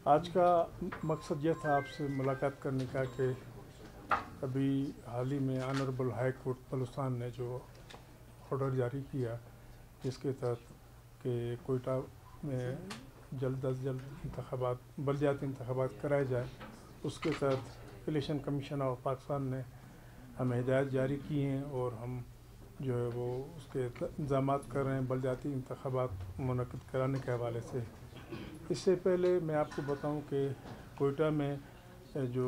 आज का मकसद यह था आपसे मुलाकात करने का कि अभी हाल ही में ऑनरेबल हाई कोर्ट बलूचिस्तान ने जो ऑर्डर जारी किया जिसके तहत कि कोयटा में जल्द अज जल्द इंतखाबात बलदियाती इंतखाबात कराए जाए, उसके तहत इलेक्शन कमीशन ऑफ पाकिस्तान ने हमें हिदायत जारी की हैं और हम जो है वो उसके इंतजाम कर रहे हैं बलदियाती इंतखाबात मुनक़िद कराने के हवाले से। इससे पहले मैं आपको बताऊं कि कोयटा में जो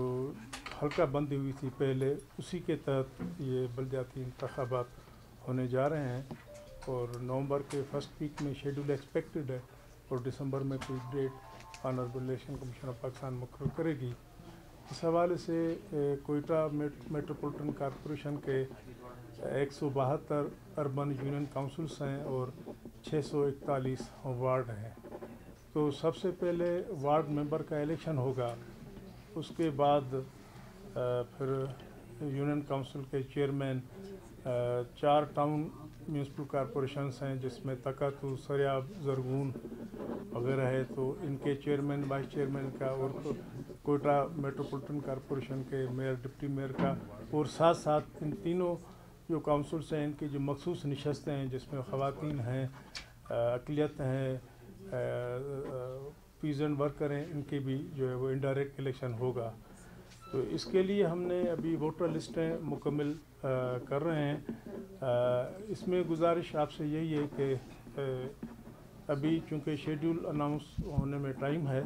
हल्का बंदी हुई थी पहले, उसी के तहत ये बलदियाती इंतखाबात होने जा रहे हैं और नवंबर के फर्स्ट वीक में शेड्यूल एक्सपेक्टेड है और दिसंबर में कोई date honourable election commission of Pakistan मुकर्रर करेगी। इस हवाले से कोयटा मेट्रोपॉलिटन कॉरपोरेशन के 172 अर्बन यूनियन काउंसिल्स हैं और 641 वार्ड हैं। तो सबसे पहले वार्ड मेंबर का इलेक्शन होगा, उसके बाद फिर यूनियन काउंसिल के चेयरमैन, 4 टाउन म्यूनसिपल कॉरपोरेशंस हैं जिसमें तकातू, सरियाब, जरगून वगैरह है, तो इनके चेयरमैन, वाइस चेयरमैन का और कोयटा मेट्रोपॉलिटन कॉरपोरेशन के मेयर, डिप्टी मेयर का, और साथ साथ इन तीनों जो काउंसिल्स हैं इनकी जो मखसूस नशस्तें हैं जिसमें ख़वातीन हैं, अक़लियत हैं, पीजेंट वर्कर हैं, इनके भी जो है वो इनडायरेक्ट इलेक्शन होगा। तो इसके लिए हमने अभी वोटर लिस्टें मुकम्मल कर रहे हैं। इसमें गुजारिश आपसे यही है कि अभी चूँकि शेड्यूल अनाउंस होने में टाइम है,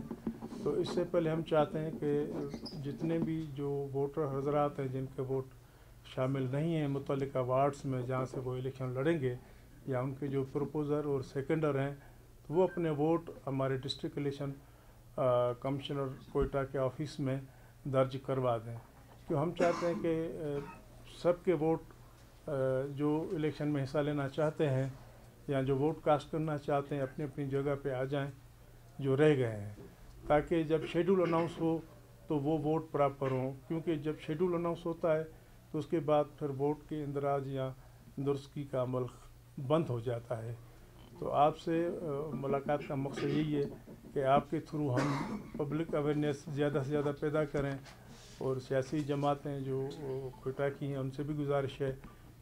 तो इससे पहले हम चाहते हैं कि जितने भी जो वोटर हजरात हैं जिनके वोट शामिल नहीं हैं मुतल्लिका वार्ड्स में जहाँ से वो इलेक्शन लड़ेंगे, या उनके जो प्रपोज़र और सेकेंडर हैं, तो वो अपने वोट हमारे डिस्ट्रिक्ट इलेक्शन कमिश्नर कोयटा के ऑफिस में दर्ज करवा दें। क्यों हम चाहते हैं कि सबके वोट जो इलेक्शन में हिस्सा लेना चाहते हैं या जो वोट कास्ट करना चाहते हैं अपनी अपनी जगह पे आ जाएं जो रह गए हैं, ताकि जब शेड्यूल अनाउंस हो तो वो वोट प्रॉपर हों। क्योंकि जब शेड्यूल अनाउंस होता है तो उसके बाद फिर वोट के इंदराज या दुरुस्तगी का अमल बंद हो जाता है। तो आपसे मुलाकात का मकसद यही है कि आपके थ्रू हम पब्लिक अवेयरनेस ज़्यादा से ज़्यादा पैदा करें, और सियासी जमातें जो कोयटा की हैं उनसे भी गुजारिश है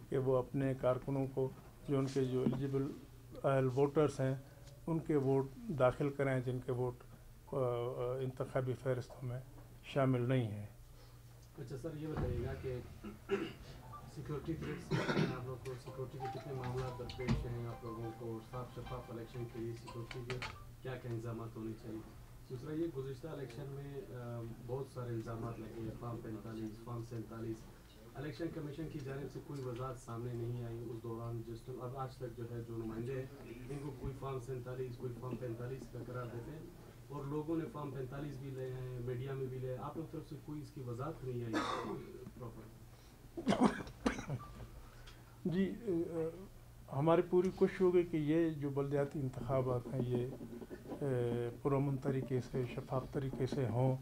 कि वो अपने कारकुनों को जो उनके जो एलिजिबल अहल वोटर्स हैं उनके वोट दाखिल करें जिनके वोट इंतखाबी फहरिस्तों में शामिल नहीं हैं। अच्छा सर, ये बताइएगा कि सिक्योरिटी थ्रेट्स आप लोग को सिक्योरिटी के कितने मामला दरपेश हैं आप लोगों को, साफ शफाफ इलेक्शन के लिए सिक्योरिटी के क्या क्या इंतजाम होने चाहिए। दूसरा ये गुज़िश्ता इलेक्शन में बहुत सारे इंतजाम लगे हैं, फॉर्म 45, फॉर्म 47, इलेक्शन कमीशन की जानिब से कोई वजाहत सामने नहीं आई उस दौरान, जिस अब आज तक जो है जो नुमाइंदे हैं इनको कोई फॉर्म 47 कोई फॉर्म 45 का करार देते हैं, और लोगों ने फॉर्म 45 भी ले हैं, मीडिया में भी ले, आप लोग तरफ से कोई इसकी वजाहत नहीं आई प्रॉपर। जी, हमारी पूरी कोशिश हो गई कि ये जो बलदियाती इंतखाबात हैं ये पुरअमन तरीके से, शफाफ तरीके से हों,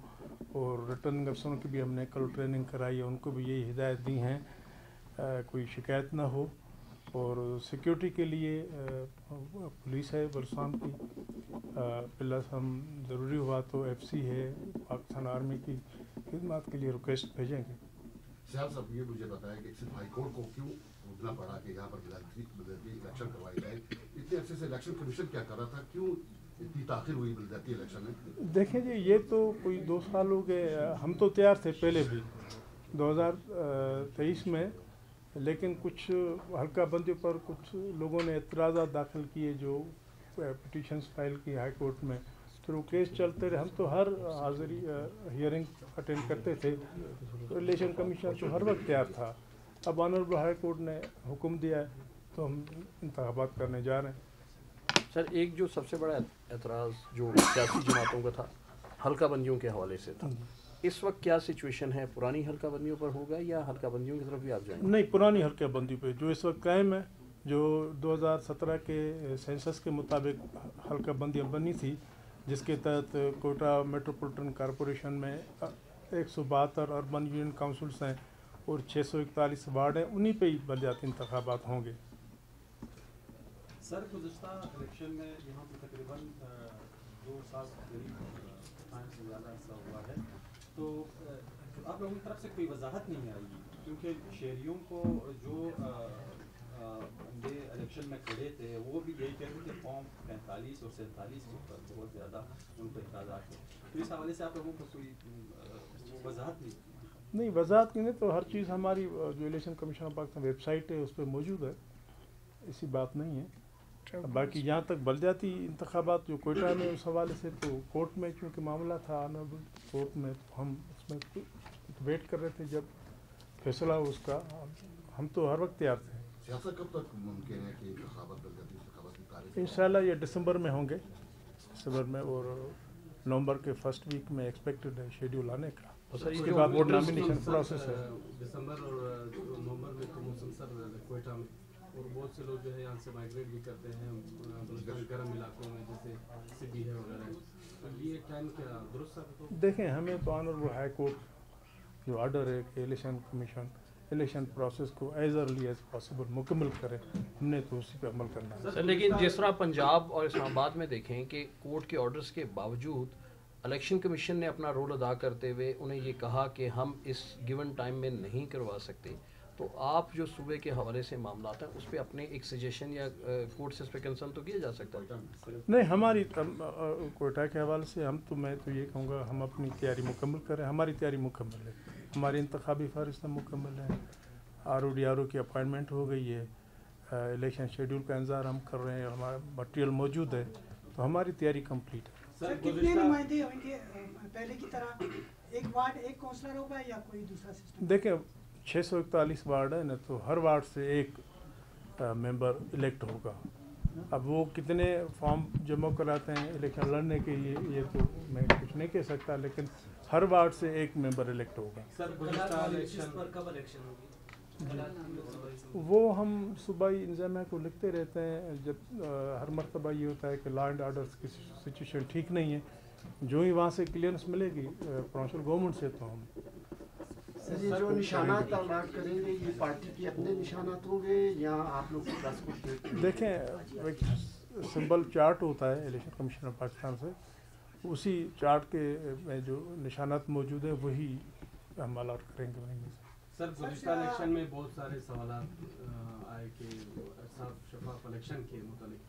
और रिटर्निंग अफसरों की भी हमने कल ट्रेनिंग कराई है, उनको भी यही हिदायत दी हैं कोई शिकायत ना हो। और सिक्योरिटी के लिए पुलिस है बलूचिस्तान की, प्लस हम ज़रूरी हुआ तो FC है, पाकिस्तान आर्मी की खिदमत के लिए रिक्वेस्ट भेजेंगे। साहब ये मुझे बताया कि सिर्फ हाई कोर्ट को क्यों उठना पड़ा कि यहाँ पर इलेक्शन करवाई जाए, इतने अच्छे से इलेक्शन कमीशन क्या कर रहा था, क्यों इतनी ताखिर हुई बलदियाती इलेक्शन में? देखें जी, ये तो कोई 2 साल हो गए, हम तो तैयार थे पहले भी 2023 में, लेकिन कुछ हल्का बंदी पर कुछ लोगों ने एतराज़ात दाखिल किए, जो पिटीशंस फाइल की हाई कोर्ट में, तो केस चलते रहे। हम तो हर हाजिरी हियरिंग अटेंड करते थे, तो इलेक्शन कमीशन तो हर वक्त तैयार था। अब ऑनरेबल हाई कोर्ट ने हुक्म दिया है तो हम इंतखाबात करने जा रहे हैं। सर, एक जो सबसे बड़ा एतराज़ जो सियासी जमातों का था हल्का बंदियों के हवाले से था, इस वक्त क्या सिचुएशन है? पुरानी हल्का बंदियों पर होगा या हल्का बंदियों की तरफ भी आप जाएंगे? नहीं, पुरानी हल्का बंदी पे जो इस वक्त कायम है, जो 2017 के सेंसस के मुताबिक हल्का बंदियाँ बनी थी, जिसके तहत कोयटा मेट्रोपॉलिटन कॉरपोरेशन में 172 अर्बन यूनियन काउंसिल्स हैं और 641 वार्ड हैं, उन्हीं पे ही बलदियाती इंतखाबात होंगे। सर, गुज़िश्ता इलेक्शन में यहाँ पर तकरीबन 2 साल करीब तो आप लोगों की तरफ से कोई वजाहत नहीं आई, क्योंकि शहरियों को जो बंदे इलेक्शन में खड़े थे वो भी यही कहते थे फॉर्म 45 और 47 के ऊपर बहुत ज़्यादा उन पर इतराज़ात है, तो इस हवाले से आप लोगों को कोई वजाहत नहीं, वजाहत की नहीं, तो हर चीज़ हमारी जो election commission of Pakistan website है उस पर मौजूद है, ऐसी बात नहीं है। बाकी जहाँ तक बलदियाती इंतखाबात जो कोयटा में उस हवाले से तो कोर्ट में चूँकि मामला था ऑनरेबल कोर्ट में, तो हम उसमें वेट कर रहे थे जब फैसला हो उसका, हम तो हर वक्त तैयार थे। सियासत कब तक मुमकिन है कि बलदियाती इंतखाबात की तारीख? इंशाल्लाह ये दिसंबर में होंगे, दिसंबर में, और नवंबर के फर्स्ट वीक में एक्सपेक्टेड है शेड्यूल आने का। उसके बाद वोट नॉमिनेशन प्रोसेस है। दिसंबर और नवंबर में तो मौसम सर कोयटा में, और बहुत से लोग जो है यहाँ से माइग्रेट भी करते हैं बलूचिस्तान गर्म इलाकों में, जैसे सिबी है वगैरह, तो ये टाइम क्या दुरुस्त है? तो देखें, हमें तो ऑनरेबल हाई कोर्ट जो आर्डर है कि इलेक्शन कमीशन इलेक्शन प्रोसेस को एज अर्ली एज पॉसिबल मुकम्मल करे, हमने तो उसी पे अमल करना है। सर, लेकिन जिस तरह पंजाब और इस्लामाबाद में देखें कि कोर्ट के ऑर्डर्स के बावजूद इलेक्शन कमीशन ने अपना रोल अदा करते हुए उन्हें ये कहा कि हम इस गिवन टाइम में नहीं करवा सकते, तो आप जो सूबे के हवाले से मामला हैं उस पर अपने एक सजेशन या कोर्ट से इस पर कंसर्न तो किया जा सकता है? नहीं, हमारी कोयटा के हवाले से मैं तो ये कहूँगा हम अपनी तैयारी मुकम्मल करें, हमारी तैयारी मुकम्मल है, हमारी इंतखाबी फहरिस्तें मुकम्मल हैं, RODRO की अपॉइंटमेंट हो गई है, इलेक्शन शेड्यूल का इंतज़ार हम कर रहे हैं, हमारा मटेरियल मौजूद है, तो हमारी तैयारी कंप्लीट है। सर, कितने नुमाइंदे होंगे पहले की तरह? एक वार्ड एक काउंसलर होगा या कोई दूसरा सिस्टम? देखें, 641 वार्ड है ना, तो हर वार्ड से एक मेंबर इलेक्ट होगा। अब वो कितने फॉर्म जमा कराते हैं इलेक्शन लड़ने के लिए, ये तो मैं कुछ नहीं कह सकता, लेकिन हर वार्ड से एक मेंबर इलेक्ट होगा। सर, गुज़िश्ता इलेक्शन पर कब इलेक्शन होगी? वो हम सूबाई इंतजामिया को लिखते रहते हैं, जब हर मरतबा ये होता है कि लॉ एंड ऑर्डर की सिचुएशन ठीक नहीं है, जो ही वहाँ से क्लियरेंस मिलेगी प्रोविंशियल गवर्नमेंट से, तो हम सर ये जो निशानात अलाट करेंगे ये पार्टी के अपने निशानात होंगे या आप लोग के पास कुछ? देखें, एक सिंबल चार्ट होता है इलेक्शन कमीशन ऑफ पाकिस्तान से, उसी चार्ट के में जो निशानात मौजूद है वही हम अलाट करेंगे वहीं में से। सर, गुज़िश्ता इलेक्शन में बहुत सारे सवाल आए कि साफ शफाफ इलेक्शन के मुतालिक,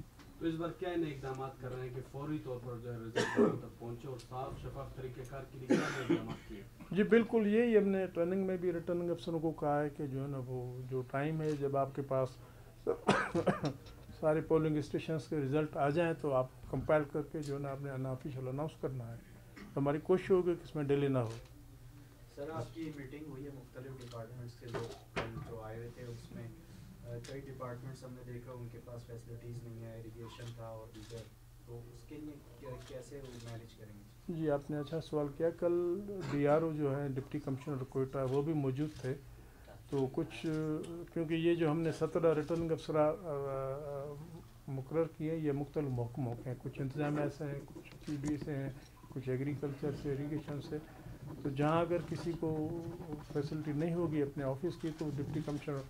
तो इस बार क्या नए इकदाम कर रहे हैं कि फौरी तौर पर जो है रिजल्ट तक पहुँचे और साफ शफाफ तरीक़ेकार के लिए क्या नए इकदाम किए? जी बिल्कुल, यही हमने ट्रेनिंग में भी रिटर्निंग अफसरों को कहा है कि जो है ना, वो जो टाइम है जब आपके पास सारे पोलिंग स्टेशंस के रिज़ल्ट आ जाएं तो आप कंपाइल करके जो है ना अपने अनऑफिशियल अनाउंस करना है, तो हमारी कोशिश होगी कि इसमें डिले ना हो। सर, आपकी मीटिंग हुई है मुख्तलिफ डिपार्टमेंट्स के लोग जो आए हुए थे, उसमें कई डिपार्टमेंट्स हमने देखा उनके पास फैसिलिटीज़ नहीं है, इरिगेशन था और दीगर, तो उसके लिए कैसे वो मैनेज करेंगे? जी, आपने अच्छा सवाल किया। कल DRO जो है डिप्टी कमिश्नर कोयटा वो भी मौजूद थे, तो कुछ क्योंकि ये जो हमने 17 रिटर्निंग अफसरा मुकर्रर किए, ये मुख्तलिफ महकमों के हैं, कुछ इंतजामिया से हैं, कुछ CB से हैं, कुछ एग्रीकल्चर से, इरीगेशन से, तो जहाँ अगर किसी को फैसिलिटी नहीं होगी अपने ऑफिस की तो डिप्टी कमिश्नर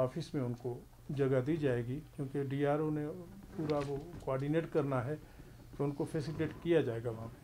ऑफिस में उनको जगह दी जाएगी, क्योंकि DRO ने पूरा वो कोऑर्डिनेट करना है, तो उनको फैसिलिटेट किया जाएगा वहाँ पे।